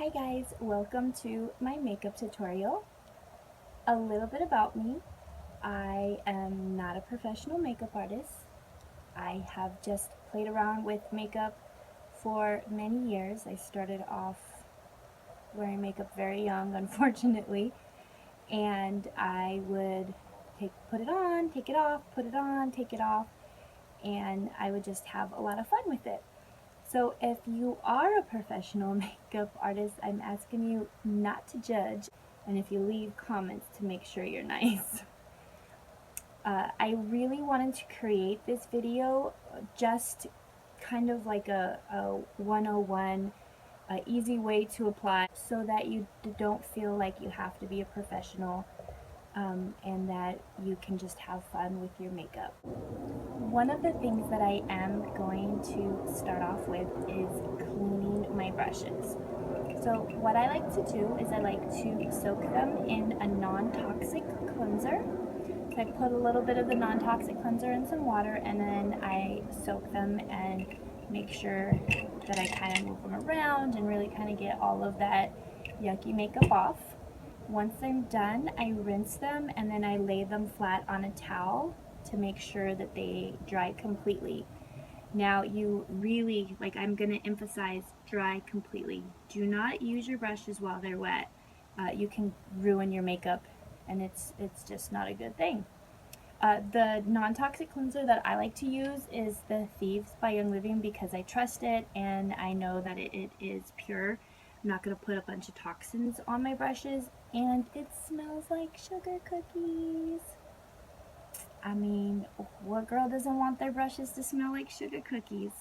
Hi guys, welcome to my makeup tutorial. A little bit about me. I am not a professional makeup artist. I have just played around with makeup for many years. I started off wearing makeup very young, unfortunately, and I would put it on, take it off, put it on, take it off, and I would just have a lot of fun with it. So if you are a professional makeup artist, I'm asking you not to judge, and if you leave comments, to make sure you're nice. I really wanted to create this video just kind of like a 101, easy way to apply so that you don't feel like you have to be a professional, and that you can just have fun with your makeup. One of the things that I am going to start off with is cleaning my brushes. So what I like to do is I like to soak them in a non-toxic cleanser. So I put a little bit of the non-toxic cleanser in some water, and then I soak them and make sure that I kind of move them around and really kind of get all of that yucky makeup off. Once I'm done, I rinse them and then I lay them flat on a towel to make sure that they dry completely. Now you really, I'm going to emphasize, dry completely. Do not use your brushes while they're wet. You can ruin your makeup, and it's just not a good thing. The non-toxic cleanser that I like to use is the Thieves by Young Living because I trust it and I know that it is pure. I'm not going to put a bunch of toxins on my brushes, and it smells like sugar cookies. I mean, what girl doesn't want their brushes to smell like sugar cookies?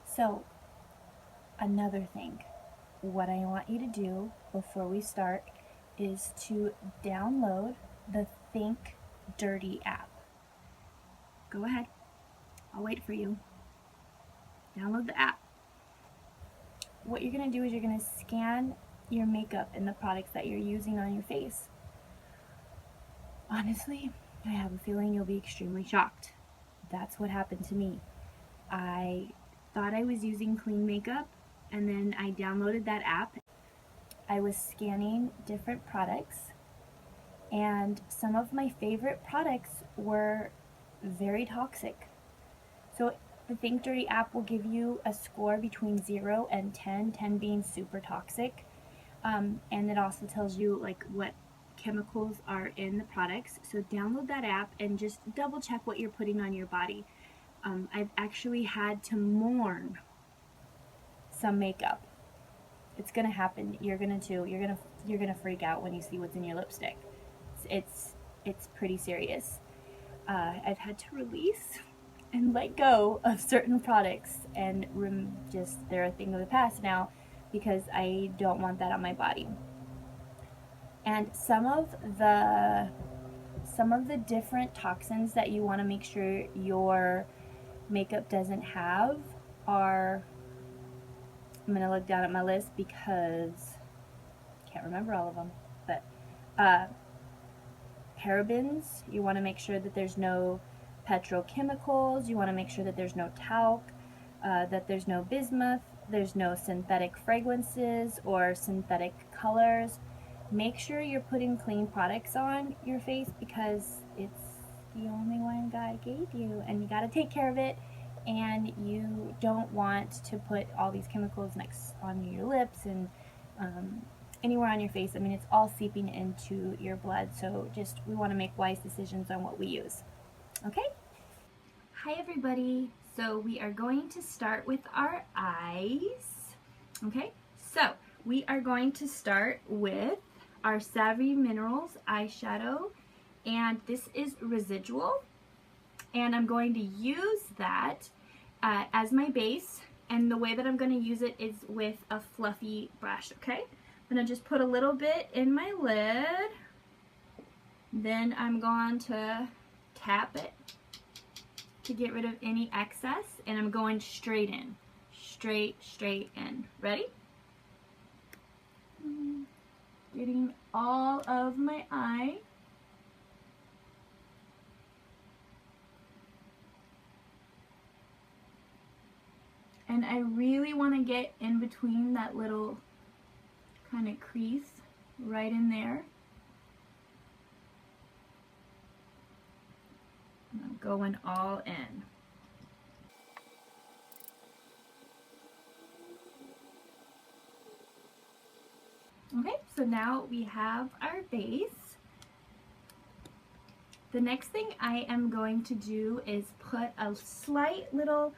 So, another thing, what I want you to do before we start is to download the Think Dirty app. Go ahead, I'll wait for you. Download the app. What you're going to do is you're going to scan your makeup and the products that you're using on your face. Honestly, I have a feeling you'll be extremely shocked. That's what happened to me. I thought I was using clean makeup, and then I downloaded that app. I was scanning different products, and some of my favorite products were very toxic. So the Think Dirty app will give you a score between 0 and 10, 10 being super toxic. And it also tells you what chemicals are in the products. So download that app and just double check what you're putting on your body. I've actually had to mourn some makeup. It's gonna happen. You're gonna too. You're gonna freak out when you see what's in your lipstick. It's pretty serious. I've had to release and let go of certain products, and they're a thing of the past now because I don't want that on my body. And some of the different toxins that you want to make sure your makeup doesn't have are, I'm going to look down at my list because I can't remember all of them, but parabens, you want to make sure that there's no petrochemicals, you want to make sure that there's no talc, that there's no bismuth, there's no synthetic fragrances or synthetic colors. Make sure you're putting clean products on your face because it's the only one God gave you, and you got to take care of it, and you don't want to put all these chemicals next on your lips and anywhere on your face. I mean, it's all seeping into your blood, so we want to make wise decisions on what we use. Okay? Hi everybody. So we are going to start with our eyes. Okay? So we are going to start with our Savvy Minerals eyeshadow, and this is residual, and I'm going to use that as my base, and the way that I'm going to use it is with a fluffy brush. Okay? I'm going to just put a little bit in my lid, then I'm going to tap it to get rid of any excess, and I'm going straight in. Straight in. Ready? Getting all of my eye. And I really want to get in between that little kind of crease right in there. And I'm going all in. Okay, so now we have our base. The next thing I am going to do is put a slight little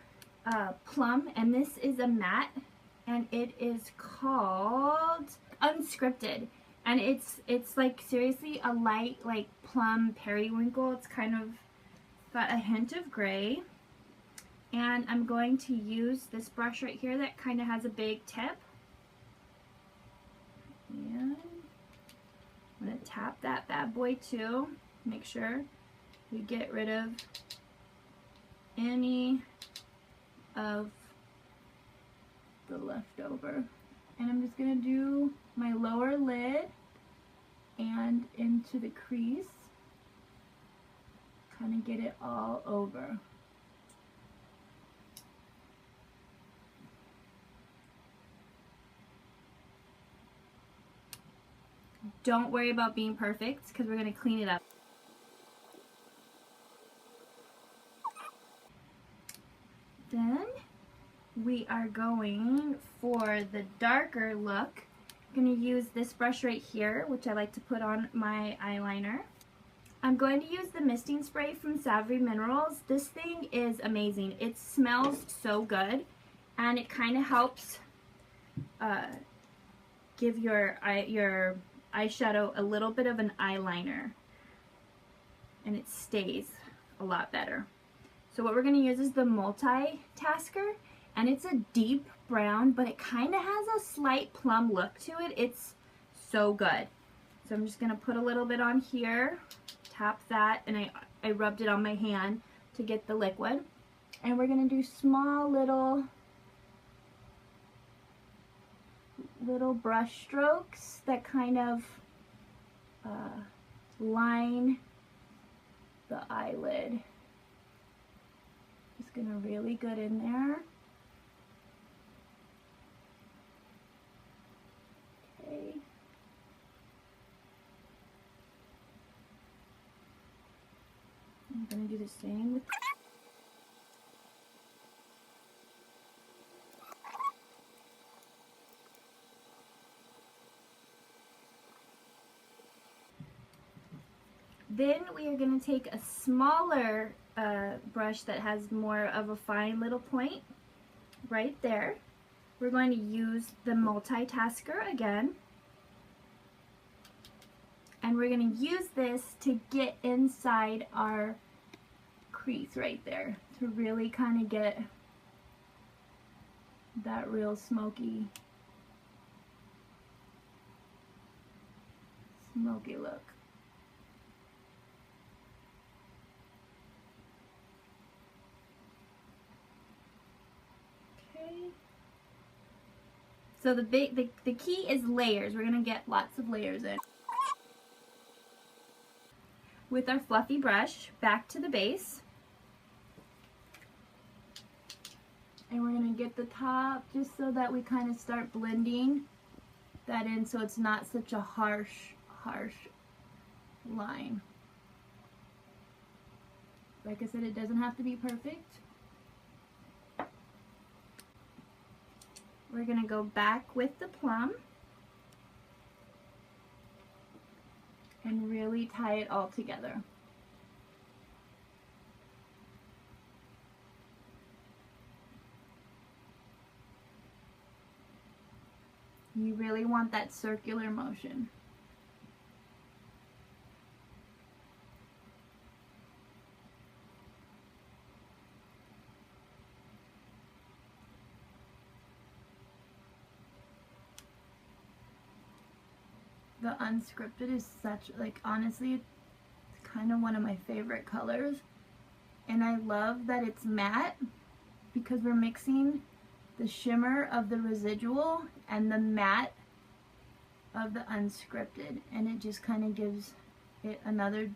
plum, and this is a matte, and it is called Unscripted, and it's like seriously a light like plum periwinkle. It's kind of got a hint of gray, and I'm going to use this brush right here that kind of has a big tip, and I'm going to tap that bad boy too. Make sure we get rid of any of the leftover. And I'm just going to do my lower lid and into the crease. Kind of get it all over. Don't worry about being perfect because we're going to clean it up. Then we are going for the darker look. I'm going to use this brush right here, which I like to put on my eyeliner. I'm going to use the misting spray from Savory Minerals. This thing is amazing. It smells so good, and it kind of helps give your eyeshadow a little bit of an eyeliner, and it stays a lot better. So what we're going to use is the multitasker, and it's a deep brown, but it kind of has a slight plum look to it. It's so good. So I'm just going to put a little bit on here, tap that, and I rubbed it on my hand to get the liquid. And we're going to do small little brush strokes that kind of line the eyelid. Just gonna really good in there. Okay. I'm gonna do the same with Then we are going to take a smaller brush that has more of a fine little point right there. We're going to use the multitasker again. And we're going to use this to get inside our crease right there to really kind of get that real smoky look. So the key is layers. We're going to get lots of layers in. With our fluffy brush, back to the base. And we're going to get the top just so that we kind of start blending that in so it's not such a harsh line. Like I said, it doesn't have to be perfect. We're going to go back with the plum and really tie it all together. You really want that circular motion. The Unscripted is such, like, honestly, it's kind of one of my favorite colors. And I love that it's matte because we're mixing the shimmer of the residual and the matte of the Unscripted. And it just kind of gives it another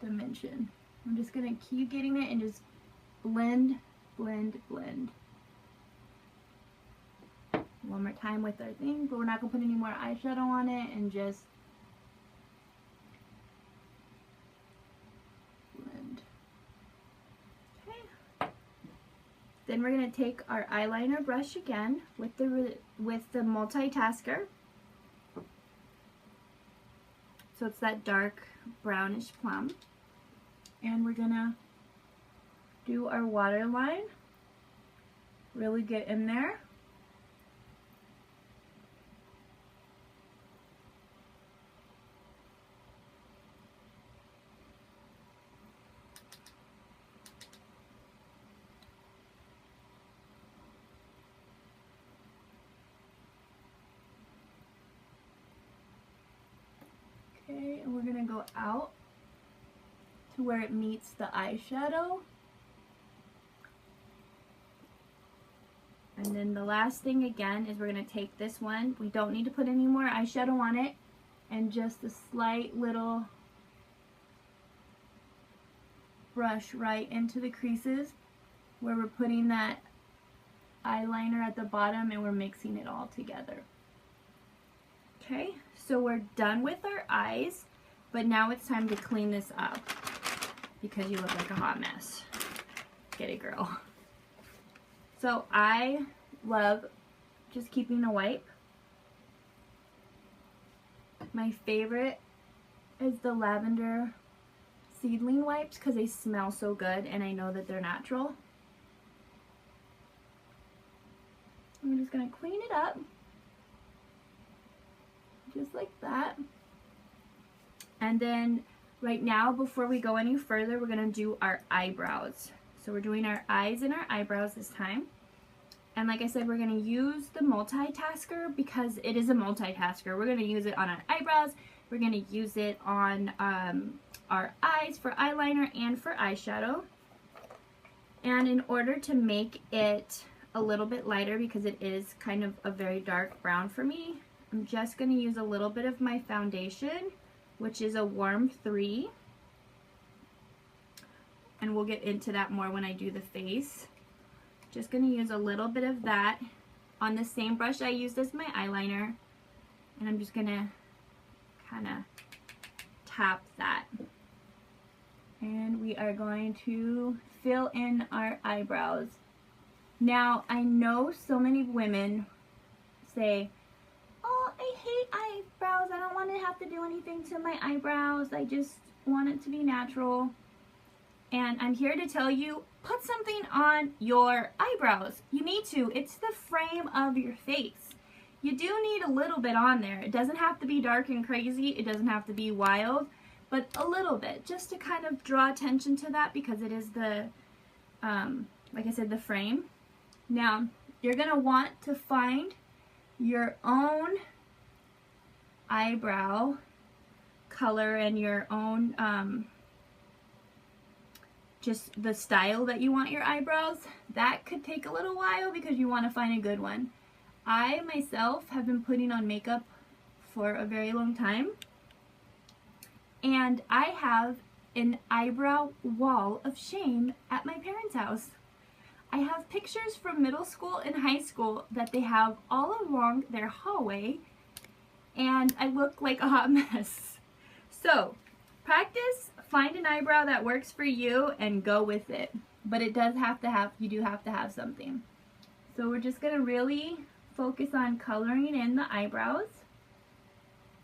dimension. I'm just going to keep getting it and just blend, blend, blend. one more time with our thing, but we're not going to put any more eyeshadow on it, and just blend. Okay. Then we're going to take our eyeliner brush again with the multitasker. So it's that dark brownish plum. And we're going to do our waterline. Really get in there. Okay, and we're going to go out to where it meets the eyeshadow. And then the last thing again is we're going to take this one. We don't need to put any more eyeshadow on it. And just a slight little brush right into the creases where we're putting that eyeliner at the bottom and we're mixing it all together. Okay, so we're done with our eyes, but now it's time to clean this up because you look like a hot mess. Get it, girl. So I love just keeping a wipe. My favorite is the lavender seedling wipes because they smell so good and I know that they're natural. I'm just going to clean it up. Just like that. And then right now, before we go any further, we're going to do our eyebrows. So we're doing our eyes and our eyebrows this time. And like I said, we're going to use the multitasker because it is a multitasker. We're going to use it on our eyebrows. We're going to use it on our eyes for eyeliner and for eyeshadow. And in order to make it a little bit lighter, because it is kind of a very dark brown for me, I'm just going to use a little bit of my foundation, which is a warm 3. And we'll get into that more when I do the face. Just going to use a little bit of that on the same brush I used as my eyeliner. And I'm just going to kind of tap that. And we are going to fill in our eyebrows. Now, I know so many women say, "Oh, I hate eyebrows. I don't want to have to do anything to my eyebrows. I just want it to be natural." And I'm here to tell you, put something on your eyebrows. You need to. It's the frame of your face. You do need a little bit on there. It doesn't have to be dark and crazy. It doesn't have to be wild, but a little bit, just to kind of draw attention to that because it is the, like I said, the frame. Now, you're going to want to find your own eyebrow color and your own, just the style that you want your eyebrows. That could take a little while because you want to find a good one. I myself have been putting on makeup for a very long time, and I have an eyebrow wall of shame at my parents' house. I have pictures from middle school and high school that they have all along their hallway, and I look like a hot mess. So practice, find an eyebrow that works for you and go with it. But it does have to have, you do have to have something. So we're just going to really focus on coloring in the eyebrows.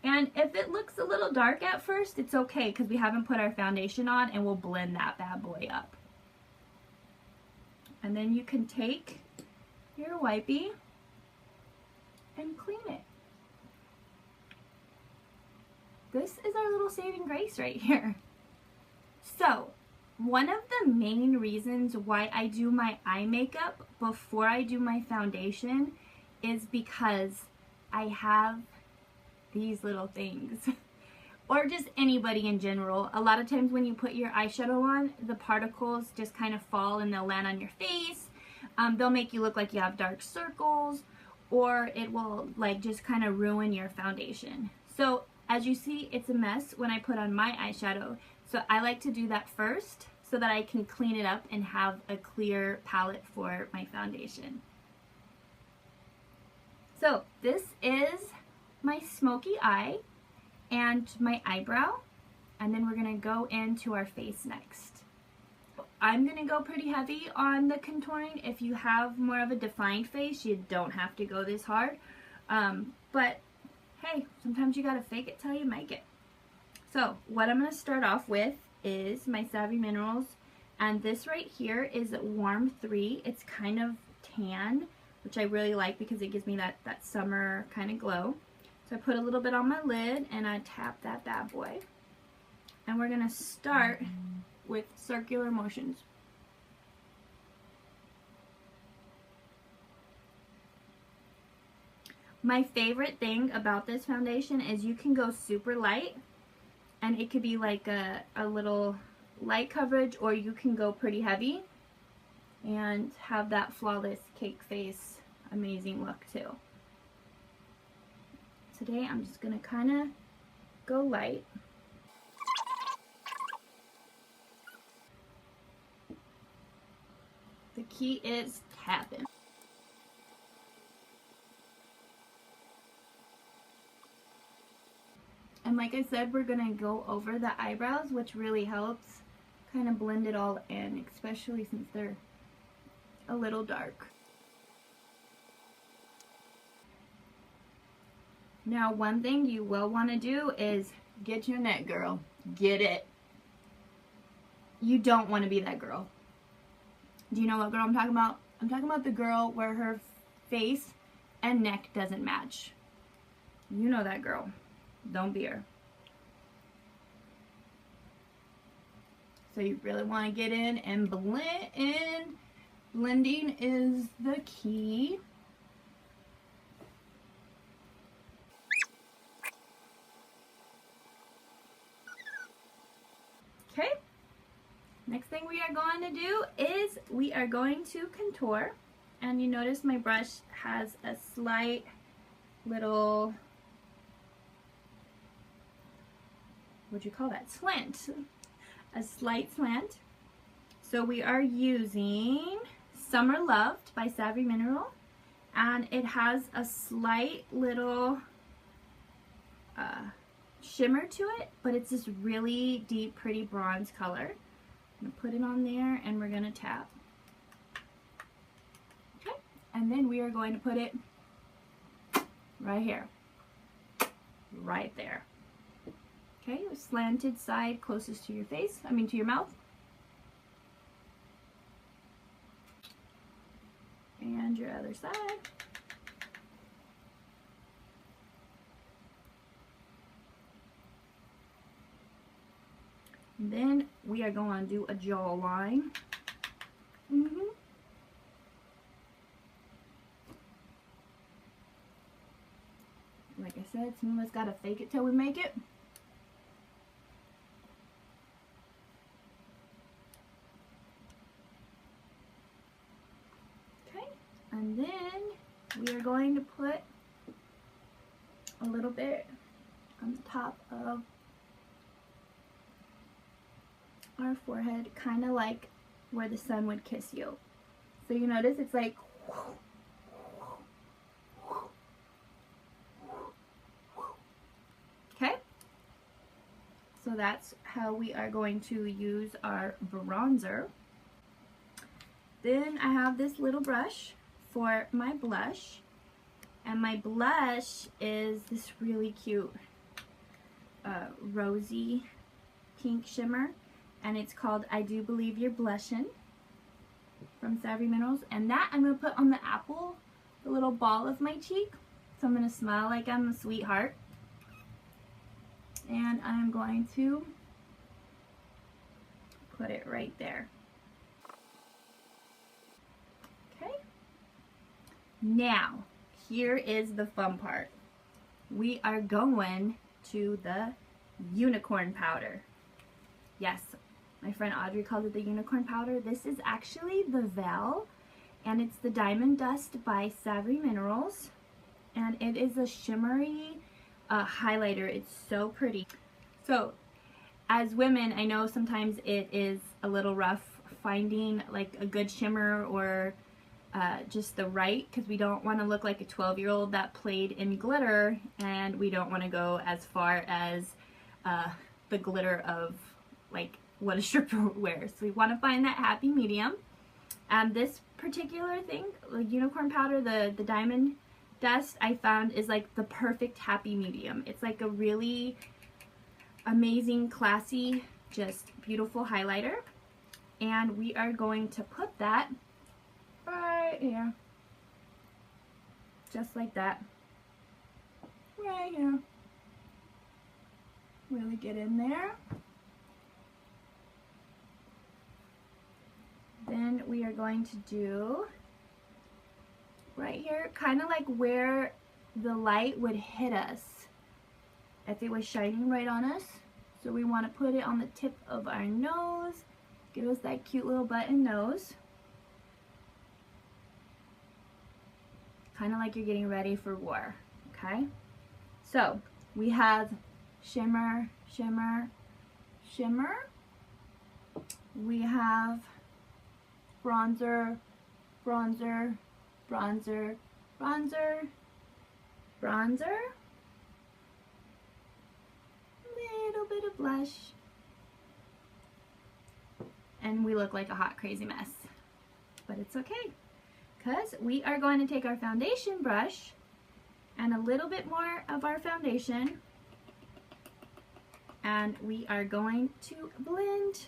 And if it looks a little dark at first, it's okay because we haven't put our foundation on, and we'll blend that bad boy up. And then you can take your wipey and clean it. This is our little saving grace right here. So, one of the main reasons why I do my eye makeup before I do my foundation is because I have these little things. Or just anybody in general. A lot of times when you put your eyeshadow on, the particles just kind of fall and they'll land on your face. They'll make you look like you have dark circles, or it will like just kind of ruin your foundation. So as you see, it's a mess when I put on my eyeshadow. So I like to do that first so that I can clean it up and have a clear palette for my foundation. So this is my smoky eye and my eyebrow, and then we're gonna go into our face next. I'm gonna go pretty heavy on the contouring. If you have more of a defined face, you don't have to go this hard. But hey, sometimes you gotta fake it till you make it. So what I'm gonna start off with is my Savvy Minerals, and this right here is Warm 3. It's kind of tan, which I really like because it gives me that summer kind of glow. So I put a little bit on my lid and I tap that bad boy. And we're gonna start with circular motions. My favorite thing about this foundation is you can go super light, and it could be like a little light coverage, or you can go pretty heavy and have that flawless cake face amazing look too. Today I'm just gonna kind of go light. The key is tapping. And like I said, we're gonna go over the eyebrows, which really helps kind of blend it all in, especially since they're a little dark. Now, one thing you will want to do is get your neck, girl. Get it. You don't want to be that girl. Do you know what girl I'm talking about? I'm talking about the girl where her face and neck doesn't match. You know that girl. Don't be her. So you really want to get in and blend in. Blending is the key. Okay. Next thing we are going to do is we are going to contour. And you notice my brush has a slight little, what'd you call that? Slant. A slight slant. So we are using Summer Loved by Savvy Mineral, and it has a slight little shimmer to it, but it's this really deep, pretty bronze color. I'm gonna put it on there and we're gonna tap. Okay, and then we are going to put it right here, right there. Okay, the slanted side closest to your face, to your mouth. And your other side. And then we are going to do a jawline. Like I said, some of us gotta fake it till we make it. Okay, and then we are going to put a little bit on the top of our forehead, kind of like where the sun would kiss you. So you notice it's like, okay? So that's how we are going to use our bronzer. Then I have this little brush for my blush, and my blush is this really cute rosy pink shimmer, and it's called I Do Believe You're Blushin' from Savvy Minerals. And that I'm going to put on the apple, the little ball of my cheek. So I'm going to smile like I'm a sweetheart. And I'm going to put it right there. Okay. Now, here is the fun part. We are going to the unicorn powder. Yes, my friend Audrey called it the unicorn powder. This is actually the Veil, and it's the Diamond Dust by Savvy Minerals, and it is a shimmery highlighter. It's so pretty. So as women, I know sometimes it is a little rough finding like a good shimmer or just the right, because we don't want to look like a 12-year-old that played in glitter, and we don't want to go as far as the glitter of like what a stripper wears. So we want to find that happy medium. And this particular thing, like unicorn powder, the diamond dust, I found is like the perfect happy medium. It's like a really amazing, classy, just beautiful highlighter. And we are going to put that right here, just like that, right here. Really get in there. Then we are going to do right here, kind of like where the light would hit us if it was shining right on us. So we want to put it on the tip of our nose, give us that cute little button nose. Kind of like you're getting ready for war, okay? So we have shimmer, shimmer, shimmer. We have bronzer, bronzer, bronzer, bronzer, bronzer. Little bit of blush. And we look like a hot, crazy mess. But it's okay, because we are going to take our foundation brush and a little bit more of our foundation, and we are going to blend.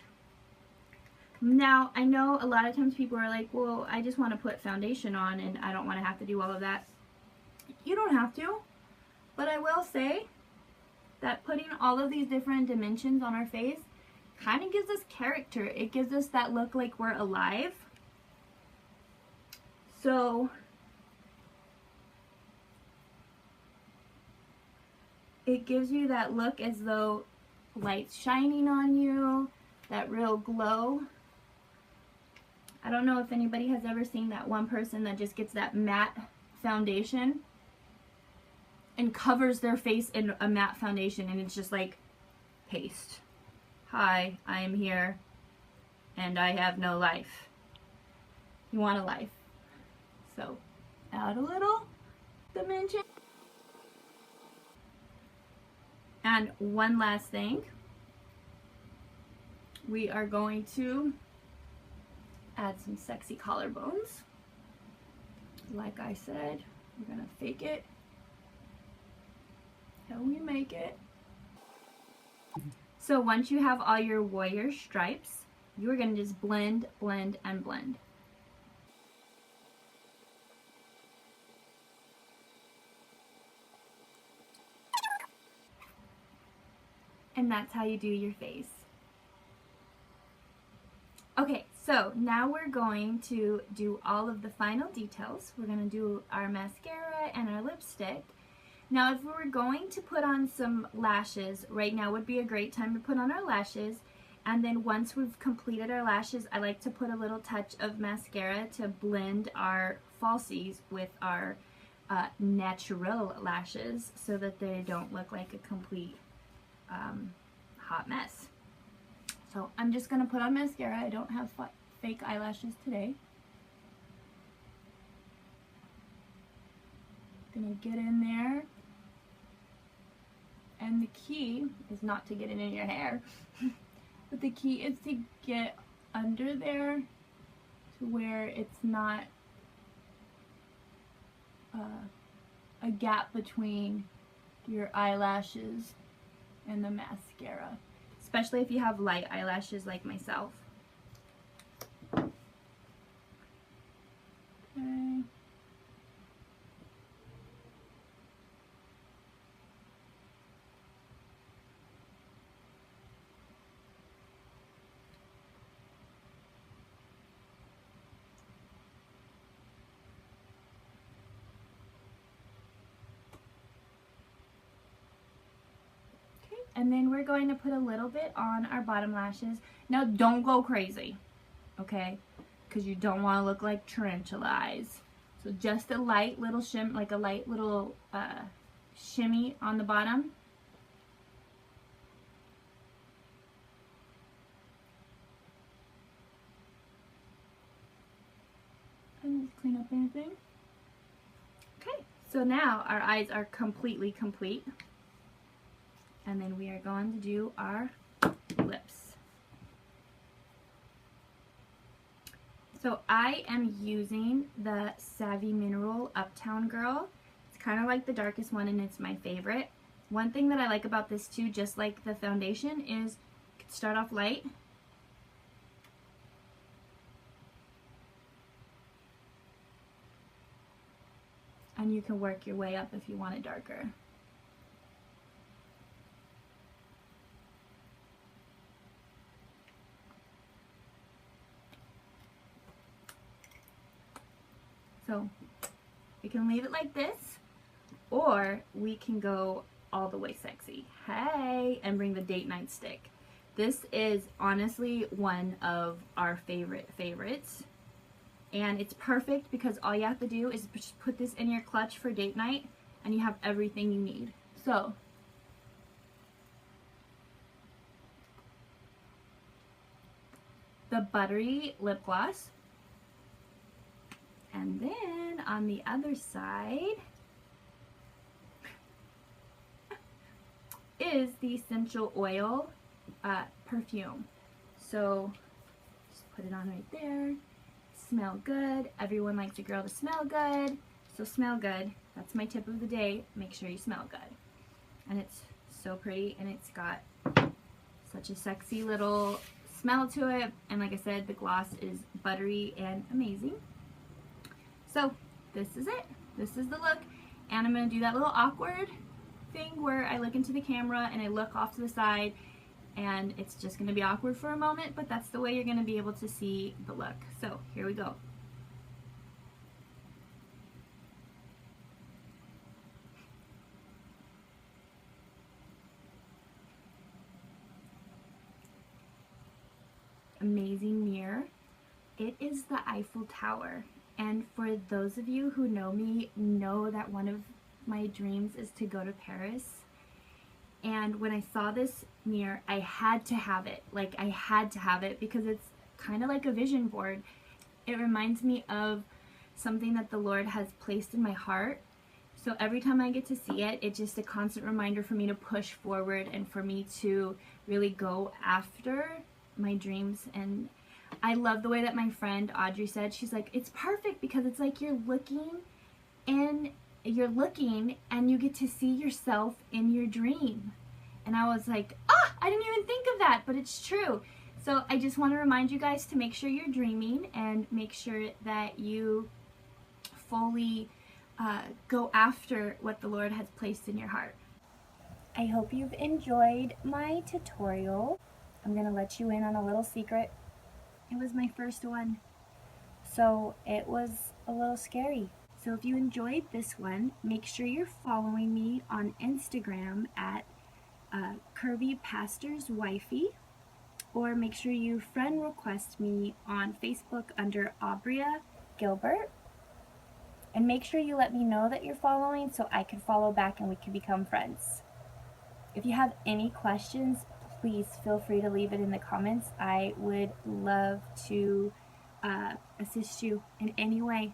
Now, I know a lot of times people are like, well, I just want to put foundation on and I don't want to have to do all of that. You don't have to, but I will say that putting all of these different dimensions on our face kind of gives us character. It gives us that look like we're alive. So it gives you that look as though light's shining on you, that real glow. I don't know if anybody has ever seen that one person that just gets that matte foundation and covers their face in a matte foundation, and it's just like paste. Hi, I am here and I have no life. You want a life. So add a little dimension. And one last thing, we are going to add some sexy collarbones. Like I said, we're gonna fake it till we make it. So once you have all your warrior stripes, you're gonna just blend, blend, and blend. And that's how you do your face. Okay, so now we're going to do all of the final details. We're going to do our mascara and our lipstick. Now, if we were going to put on some lashes, right now would be a great time to put on our lashes. And then once we've completed our lashes, I like to put a little touch of mascara to blend our falsies with our natural lashes so that they don't look like a complete hot mess. So I'm just going to put on mascara. I don't have fake eyelashes today. Gonna get in there. And the key is not to get it in your hair, but the key is to get under there to where it's not a gap between your eyelashes and the mascara, especially if you have light eyelashes like myself. Okay. And then we're going to put a little bit on our bottom lashes. Now don't go crazy, okay? Because you don't want to look like tarantula eyes. So just a light little like a light little shimmy on the bottom. And clean up anything. Okay, so now our eyes are completely complete. And then we are going to do our lips. So I am using the Savvy Mineral Uptown Girl. It's kind of like the darkest one and it's my favorite. One thing that I like about this too, just like the foundation, is you can start off light. And you can work your way up if you want it darker. So we can leave it like this, or we can go all the way sexy. Hey, and bring the date night stick. This is honestly one of our favorites. And it's perfect because all you have to do is just put this in your clutch for date night and you have everything you need. So, the buttery lip gloss. And then on the other side is the essential oil perfume. So just put it on right there. Smell good. Everyone likes a girl to smell good. So smell good. That's my tip of the day. Make sure you smell good. And it's so pretty and it's got such a sexy little smell to it. And like I said, the gloss is buttery and amazing. So this is it. This is the look. And I'm going to do that little awkward thing where I look into the camera and I look off to the side and it's just going to be awkward for a moment, but that's the way you're going to be able to see the look. So here we go. Amazing mirror. It is the Eiffel Tower. And for those of you who know me, know that one of my dreams is to go to Paris. And when I saw this mirror, I had to have it. Like, I had to have it because it's kind of like a vision board. It reminds me of something that the Lord has placed in my heart. So every time I get to see it, it's just a constant reminder for me to push forward and for me to really go after my dreams. And I love the way that my friend Audrey said, she's like, it's perfect because it's like you're looking and you get to see yourself in your dream. And I was like, I didn't even think of that, but it's true. So I just want to remind you guys to make sure you're dreaming and make sure that you fully go after what the Lord has placed in your heart. I hope you've enjoyed my tutorial. I'm going to let you in on a little secret. It was my first one, so it was a little scary. So if you enjoyed this one, make sure you're following me on Instagram at Curvy Pastor's Wifey, or make sure you friend request me on Facebook under Aubria Gilbert. And make sure you let me know that you're following so I can follow back and we can become friends. If you have any questions, please feel free to leave it in the comments. I would love to assist you in any way.